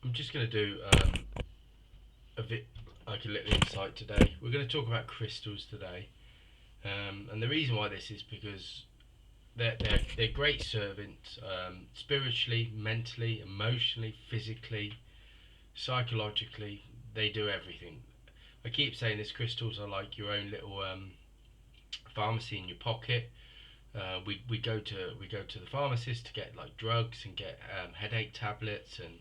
I'm just going to do a bit like a little insight today. We're going to talk about crystals today, and the reason why this is because they're great servants, spiritually, mentally, emotionally, physically, psychologically. They do everything. I keep saying this: crystals are like your own little pharmacy in your pocket. We go to the pharmacist to get like drugs and get headache tablets and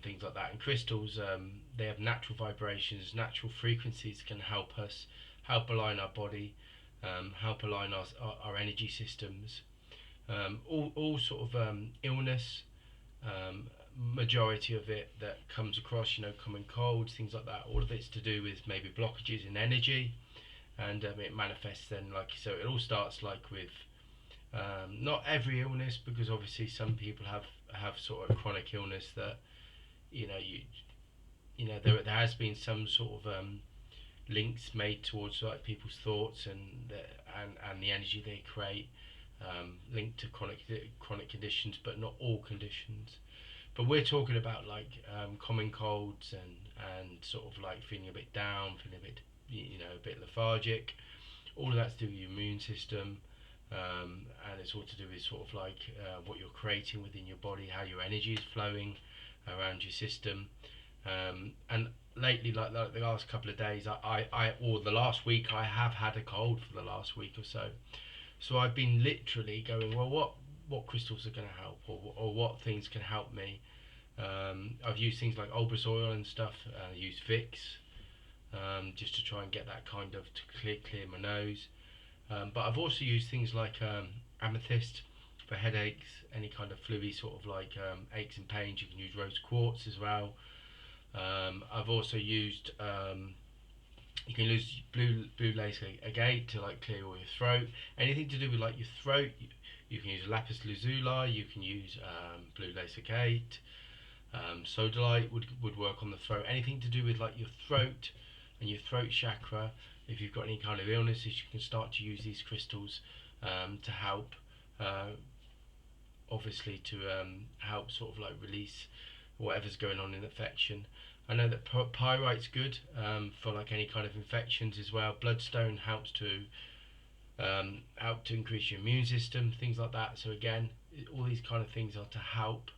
things like that. And crystals, they have natural vibrations, natural frequencies can help us, help align our body, help align our energy systems. All sort of illness, majority of it that comes across, common colds, things like that. All of it's to do with maybe blockages in energy, and it manifests then like so. It all starts like with not every illness, because obviously some people have sort of chronic illness that you know you there has been some sort of links made towards like people's thoughts and the energy they create, linked to chronic conditions, but not all conditions. But we're talking about like common colds and sort of like feeling a bit down, feeling a bit a bit lethargic. All of that's to do with your immune system, and it's all to do with sort of like what you're creating within your body, how your energy is flowing around your system. And lately, like the last couple of days, or the last week, I have had a cold for the last week or so. So I've been literally going, well, what crystals are going to help, or what things can help me. I've used things like Olbris oil and stuff. I use Vicks, just to try and get that kind of to clear my nose. But I've also used things like amethyst for headaches, any kind of fluey sort of like aches and pains. You can use rose quartz as well. I've also used you can use blue lace agate to like clear all your throat. Anything to do with like your throat, you can use lapis lazuli. You can use blue lace agate. Sodalite would work on the throat. Anything to do with like your throat and your throat chakra. If you've got any kind of illnesses, you can start to use these crystals to help. Obviously, to help sort of like release whatever's going on in infection. I know that pyrite's good for like any kind of infections as well. Bloodstone help to increase your immune system, things like that. So again, all these kind of things are to help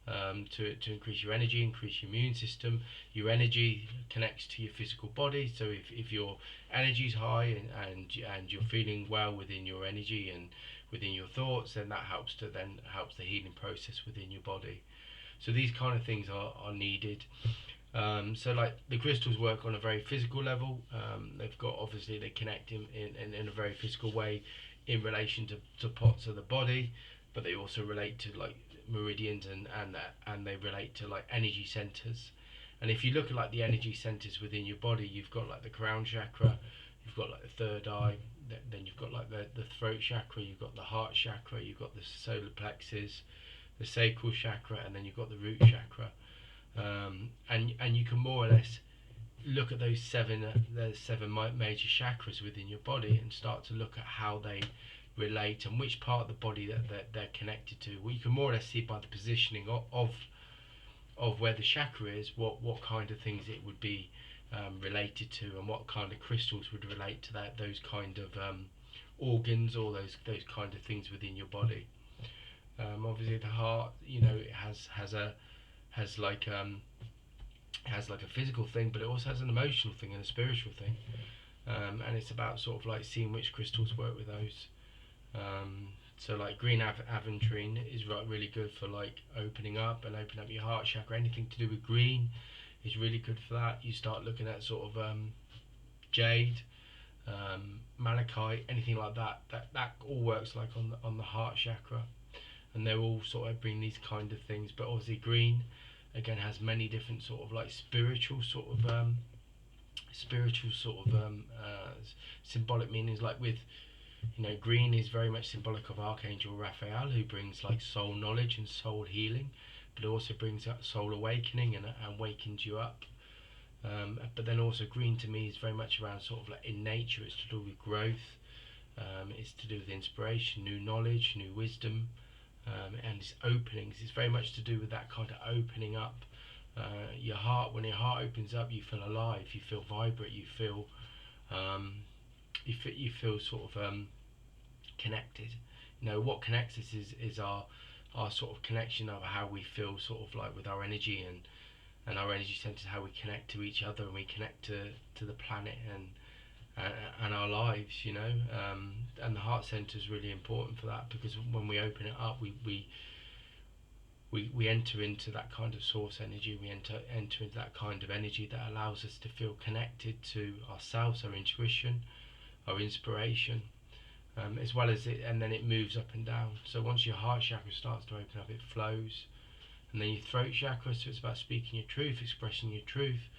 to increase your energy, increase your immune system. Your energy connects to your physical body, so if your energy is high and you're feeling well within your energy and within your thoughts, then that helps the healing process within your body. So these kind of things are needed. So like the crystals work on a very physical level. They've got, obviously they connect in a very physical way in relation to parts of the body, but they also relate to like meridians and they relate to like energy centers. And if you look at like the energy centers within your body, you've got like the crown chakra, you've got like the third eye, then you've got like the throat chakra, you've got the heart chakra, you've got the solar plexus, the sacral chakra, and then you've got the root chakra. And you can more or less look at those seven major chakras within your body and start to look at how they relate and which part of the body that they're connected to. Well, you can more or less see by the positioning of where the chakra is, what kind of things it would be related to, and what kind of crystals would relate to those kind of organs, or those kind of things within your body. Obviously, the heart, it has like a physical thing, but it also has an emotional thing and a spiritual thing. And it's about sort of like seeing which crystals work with those. So like green aventurine is really good for like opening up your heart chakra. Anything to do with green is really good for that. You start looking at sort of jade, malachite, anything like that. That all works like on the heart chakra, and they're all sort of bring these kind of things. But obviously green again has many different sort of like spiritual sort of symbolic meanings. Like with green is very much symbolic of Archangel Raphael, who brings like soul knowledge and soul healing, but it also brings up soul awakening and wakens you up. But then also green to me is very much around sort of like in nature. It's to do with growth. It's to do with inspiration, new knowledge, new wisdom. and its openings. It's very much to do with that kind of opening up. Your heart, when your heart opens up, you feel alive, you feel vibrant, um, you feel sort of connected. You know, what connects us is our sort of connection of how we feel sort of like with our energy and our energy centers, how we connect to each other and we connect to the planet and our lives, you know. And the heart center is really important for that, because when we open it up, we enter into that kind of source energy. We enter into that kind of energy that allows us to feel connected to ourselves, our intuition, our inspiration, as well as it, and then it moves up and down. So once your heart chakra starts to open up, it flows. And then your throat chakra, so it's about speaking your truth, expressing your truth.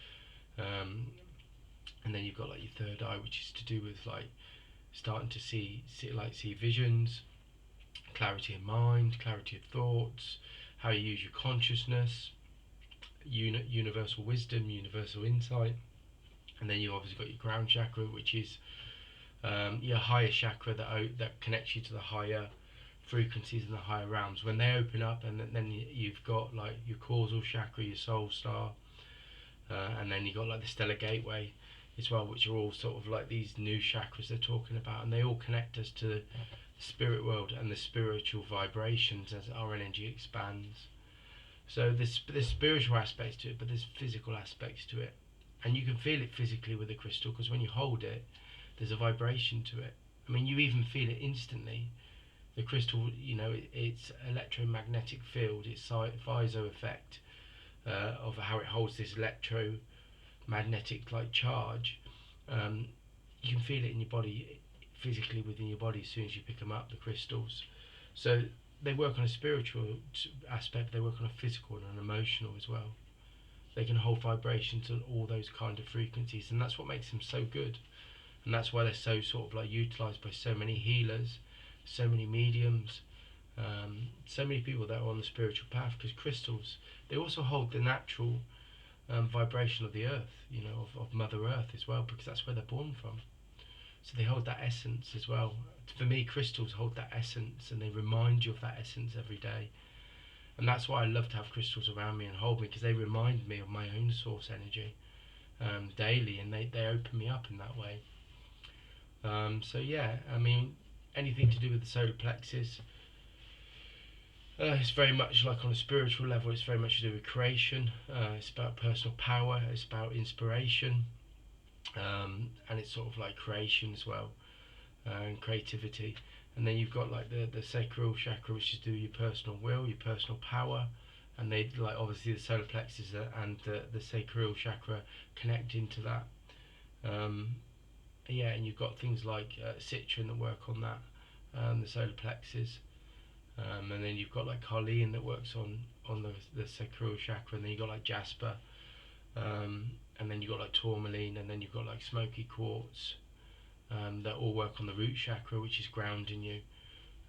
And then you've got like your third eye, which is to do with like starting to see visions, clarity of mind, clarity of thoughts, how you use your consciousness, universal wisdom, universal insight. And then you've obviously got your crown chakra, which is your higher chakra that connects you to the higher frequencies and the higher realms. When they open up, and then you've got like your causal chakra, your soul star, and then you've got like the stellar gateway as well, which are all sort of like these new chakras they're talking about, and they all connect us to the spirit world and the spiritual vibrations as our energy expands. So there's spiritual aspects to it, but there's physical aspects to it, and you can feel it physically with a crystal, because when you hold it, there's a vibration to it. I mean, you even feel it instantly. The crystal, you know, its electromagnetic field, its piezo effect of how it holds this electromagnetic like charge, you can feel it in your body, physically within your body, as soon as you pick them up, the crystals. So they work on a spiritual aspect, they work on a physical and an emotional as well. They can hold vibrations on all those kind of frequencies, and that's what makes them so good. And that's why they're so sort of like utilised by so many healers, so many mediums, so many people that are on the spiritual path, because crystals, they also hold the natural vibration of the earth, you know, of Mother Earth as well, because that's where they're born from. So they hold that essence as well. For me, crystals hold that essence, and they remind you of that essence every day. And that's why I love to have crystals around me and hold me, because they remind me of my own source energy daily, and they open me up in that way. So yeah, I mean, anything to do with the solar plexus, it's very much like on a spiritual level, it's very much to do with creation, it's about personal power, it's about inspiration, and it's sort of like creation as well, and creativity. And then you've got like the sacral chakra, which is to do with your personal will, your personal power, and they like obviously the solar plexus and the sacral chakra connect into that. Yeah, and you've got things like citron that work on that, the solar plexus, and then you've got like carnelian that works on the sacral chakra, and then you've got like jasper, and then you've got like tourmaline, and then you've got like smoky quartz, that all work on the root chakra, which is grounding you.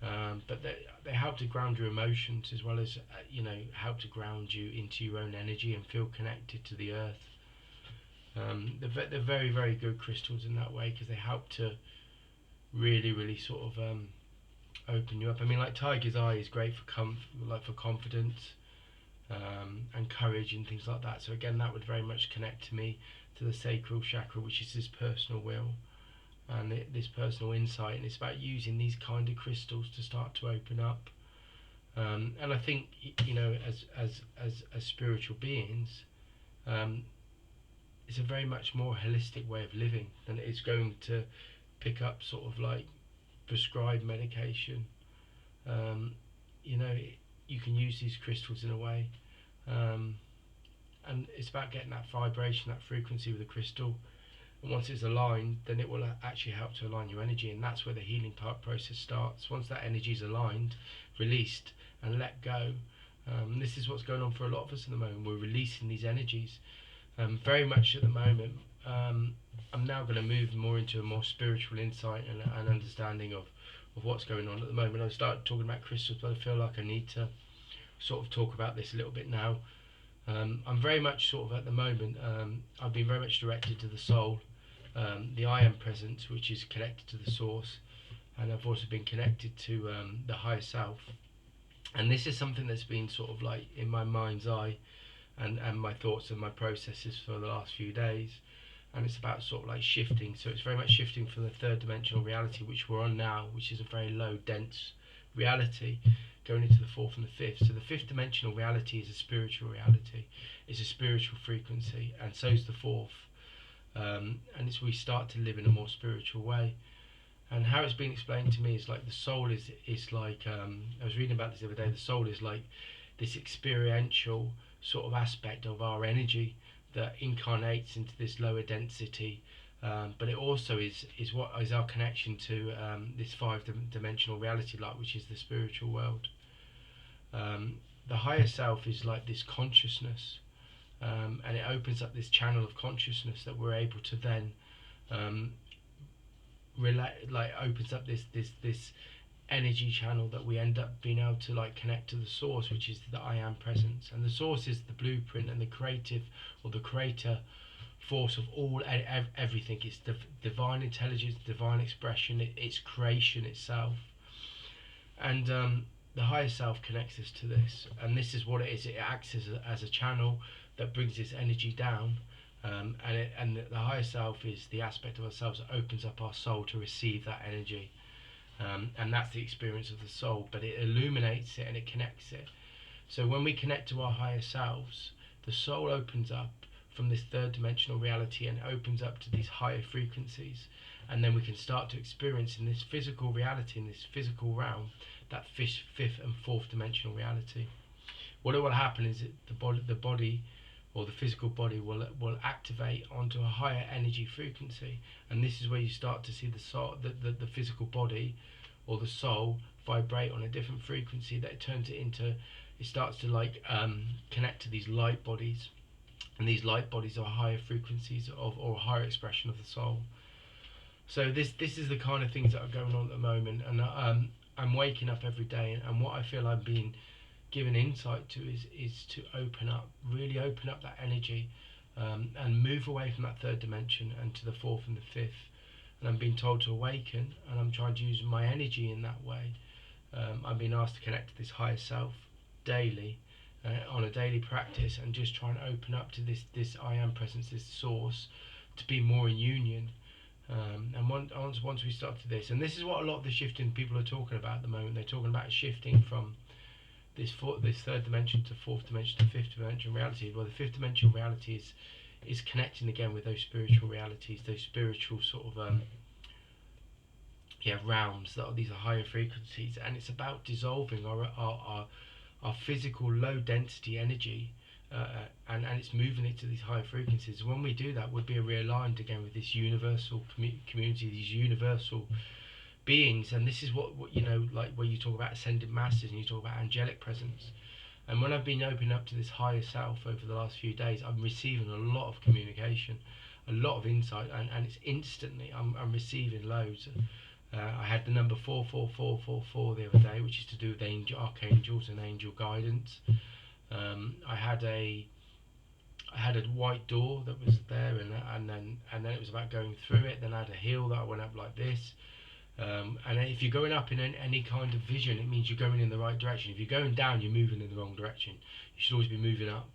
But they help to ground your emotions, as well as you know, help to ground you into your own energy and feel connected to the earth. They're very, very good crystals in that way, because they help to really sort of open you up. I mean, like tiger's eye is great for confidence and courage and things like that. So again, that would very much connect to me to the sacral chakra, which is this personal will and this personal insight. And it's about using these kind of crystals to start to open up. And I think, you know, as spiritual beings, it's a very much more holistic way of living than it is going to pick up sort of like prescribed medication. You know, you can use these crystals in a way, and it's about getting that vibration, that frequency with the crystal, and once it's aligned, then it will actually help to align your energy, and that's where the healing part process starts. Once that energy is aligned, released and let go, this is what's going on for a lot of us at the moment. We're releasing these energies. Very much at the moment, I'm now going to move more into a more spiritual insight and understanding of what's going on at the moment. I started talking about crystals, but I feel like I need to sort of talk about this a little bit now. I'm very much sort of at the moment, I've been very much directed to the soul, the I am presence, which is connected to the source, and I've also been connected to the higher self, And this is something that's been sort of like in my mind's eye and my thoughts and my processes for the last few days. And it's about sort of like shifting. So it's very much shifting from the third dimensional reality, which we're on now, which is a very low, dense reality, going into the fourth and the fifth. So the fifth dimensional reality is a spiritual reality, it's a spiritual frequency, and so is the fourth. And it's we start to live in a more spiritual way. And how it's been explained to me is like the soul is like I was reading about this the other day. The soul is like this experiential sort of aspect of our energy that incarnates into this lower density, but it also is what is our connection to this dimensional reality, like, which is the spiritual world. The higher self is like this consciousness, and it opens up this channel of consciousness that we're able to then like opens up this energy channel that we end up being able to like connect to the source, which is the I am presence. And the source is the blueprint and the creative or the creator force of all everything. It's divine intelligence, divine expression, it's creation itself. And the higher self connects us to this, and this is what it is. It acts as a channel that brings this energy down. And the higher self is the aspect of ourselves that opens up our soul to receive that energy. And that's the experience of the soul, but it illuminates it and it connects it. So when we connect to our higher selves, the soul opens up from this third dimensional reality and opens up to these higher frequencies, and then we can start to experience in this physical reality, in this physical realm, that fifth and fourth dimensional reality. What will happen is that the body or the physical body will activate onto a higher energy frequency, and this is where you start to see the soul, the physical body or the soul vibrate on a different frequency that it starts to like connect to these light bodies, and these light bodies are higher frequencies or a higher expression of the soul. So this is the kind of things that are going on at the moment, and I'm waking up every day, and what I feel I'm being given insight to is to really open up that energy, and move away from that third dimension and to the fourth and the fifth. And I'm being told to awaken, and I'm trying to use my energy in that way. I'm being asked to connect to this higher self daily, on a daily practice, and just try and open up to this I am presence, this source, to be more in union. And once we start to this, and this is what a lot of the shifting people are talking about at the moment. They're talking about shifting from this third dimension to fourth dimension to fifth dimension reality. Well, the fifth dimensional reality is connecting again with those spiritual realities, those spiritual sort of realms that are these are higher frequencies, and it's about dissolving our physical low density energy, and it's moving it to these higher frequencies. When we do that, we'll be realigned again with this universal community, these universal beings. And this is what like where you talk about ascended masters and you talk about angelic presence. And when I've been opening up to this higher self over the last few days, I'm receiving a lot of communication, a lot of insight, and it's instantly I'm receiving loads. I had the number 44444 the other day, which is to do with archangels and angel guidance. I had a white door that was there, and then it was about going through it. Then I had a hill that I went up like this. And if you're going up in any kind of vision, it means you're going in the right direction. If you're going down, you're moving in the wrong direction. You should always be moving up.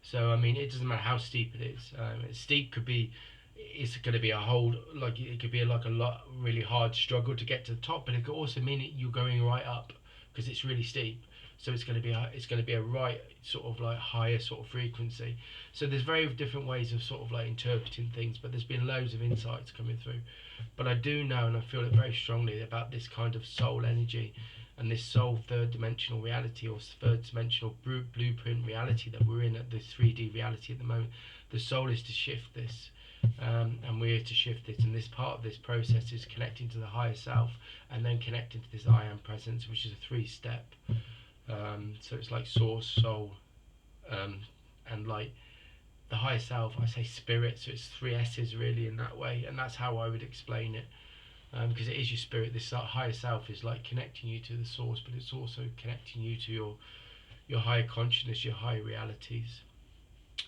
So I mean, it doesn't matter how steep it is. Steep could be, it's going to be a whole, like it could be like a lot really hard struggle to get to the top, but it could also mean you're going right up because it's really steep. So it's going to be a right sort of like higher sort of frequency. So there's very different ways of sort of like interpreting things, but there's been loads of insights coming through. But I do know, and I feel it very strongly, about this kind of soul energy and this soul third dimensional reality or third dimensional blueprint reality that we're in, at this 3D reality at the moment. The soul is to shift this, and we're to shift it, and this part of this process is connecting to the higher self and then connecting to this I am presence, which is a 3-step. So it's like source, soul, and like the higher self, I say spirit, so it's 3 S's really in that way, and that's how I would explain it, because it is your spirit. This higher self is like connecting you to the source, but it's also connecting you to your higher consciousness, your higher realities,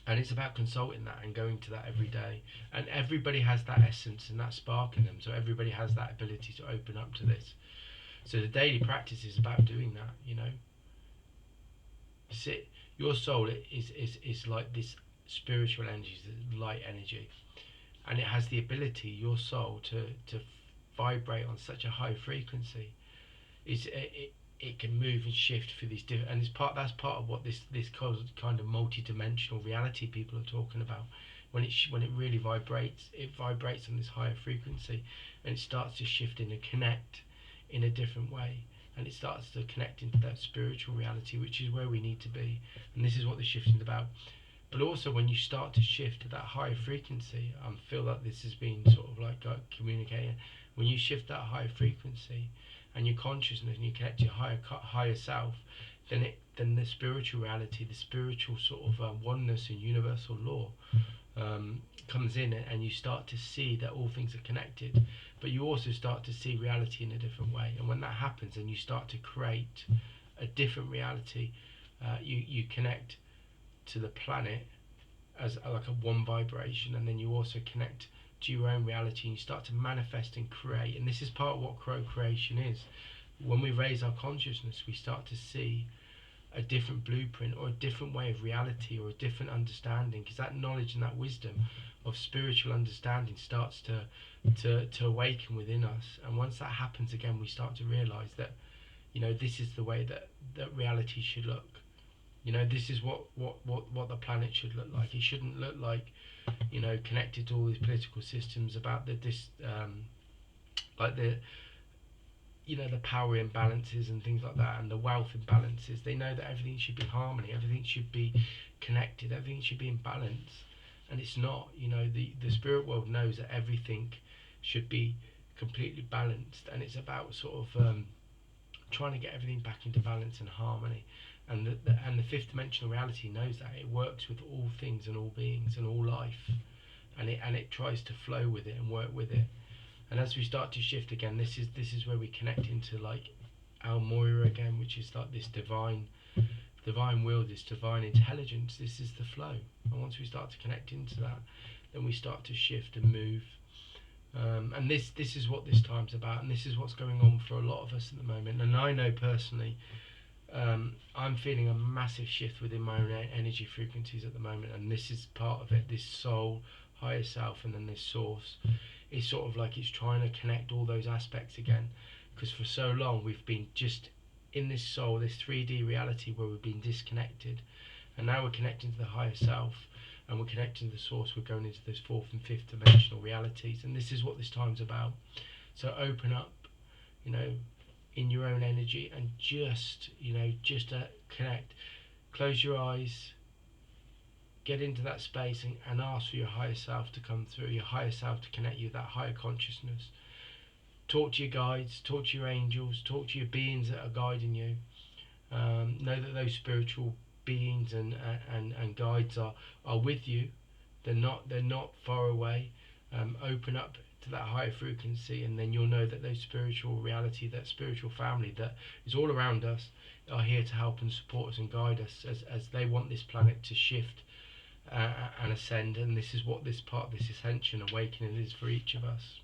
and it's about consulting that and going to that every day. And everybody has that essence and that spark in them, so everybody has that ability to open up to this. So the daily practice is about doing that, sit. Your soul is like this spiritual energy, this light energy, and it has the ability, your soul, to vibrate on such a high frequency. It can move and shift for these different, and that's part of what this kind of multi-dimensional reality people are talking about. When it really vibrates, it vibrates on this higher frequency, and it starts to shift and connect in a different way, and it starts to connect into that spiritual reality, which is where we need to be. And this is what the shifting is about. But also, when you start to shift to that higher frequency, I feel like this has been sort of like communicating. When you shift that higher frequency, and your consciousness, and you connect to your higher self, then the spiritual reality, the spiritual sort of oneness and universal law comes in, and you start to see that all things are connected. But you also start to see reality in a different way. And when that happens, and you start to create a different reality, you connect to the planet as like a one vibration, and then you also connect to your own reality, and you start to manifest and create. And this is part of what co-creation is. When we raise our consciousness, we start to see a different blueprint, or a different way of reality, or a different understanding, because that knowledge and that wisdom of spiritual understanding starts to awaken within us. And once that happens again, we start to realize that, this is the way that reality should look. This is what the planet should look like. It shouldn't look like, connected to all these political systems about the power imbalances and things like that, and the wealth imbalances. They know that everything should be harmony, everything should be connected, everything should be in balance, and it's not. The spirit world knows that everything should be completely balanced, and it's about sort of trying to get everything back into balance and harmony. And the fifth dimensional reality knows that it works with all things and all beings and all life, and it tries to flow with it and work with it. And as we start to shift again, this is where we connect into like Al Moira again, which is like this divine will, this divine intelligence. This is the flow. And once we start to connect into that, then we start to shift and move. And this is what this time's about, and this is what's going on for a lot of us at the moment. And I know personally, I'm feeling a massive shift within my own energy frequencies at the moment, and this is part of it. This soul, higher self, and then this source. It's sort of like it's trying to connect all those aspects again, because for so long we've been just in this soul, this 3D reality where we've been disconnected, and now we're connecting to the higher self, and we're connecting to the source. We're going into those fourth and fifth dimensional realities, and this is what this time's about. So open up, in your own energy, and just connect. Close your eyes, get into that space, and ask for your higher self to come through, your higher self to connect you with that higher consciousness. Talk to your guides, talk to your angels, talk to your beings that are guiding you. Know that those spiritual beings and guides are with you. They're not far away. Open up to that higher frequency, and then you'll know that those spiritual reality, that spiritual family that is all around us, are here to help and support us and guide us as they want this planet to shift and ascend. And this is what this part of this ascension awakening is for each of us.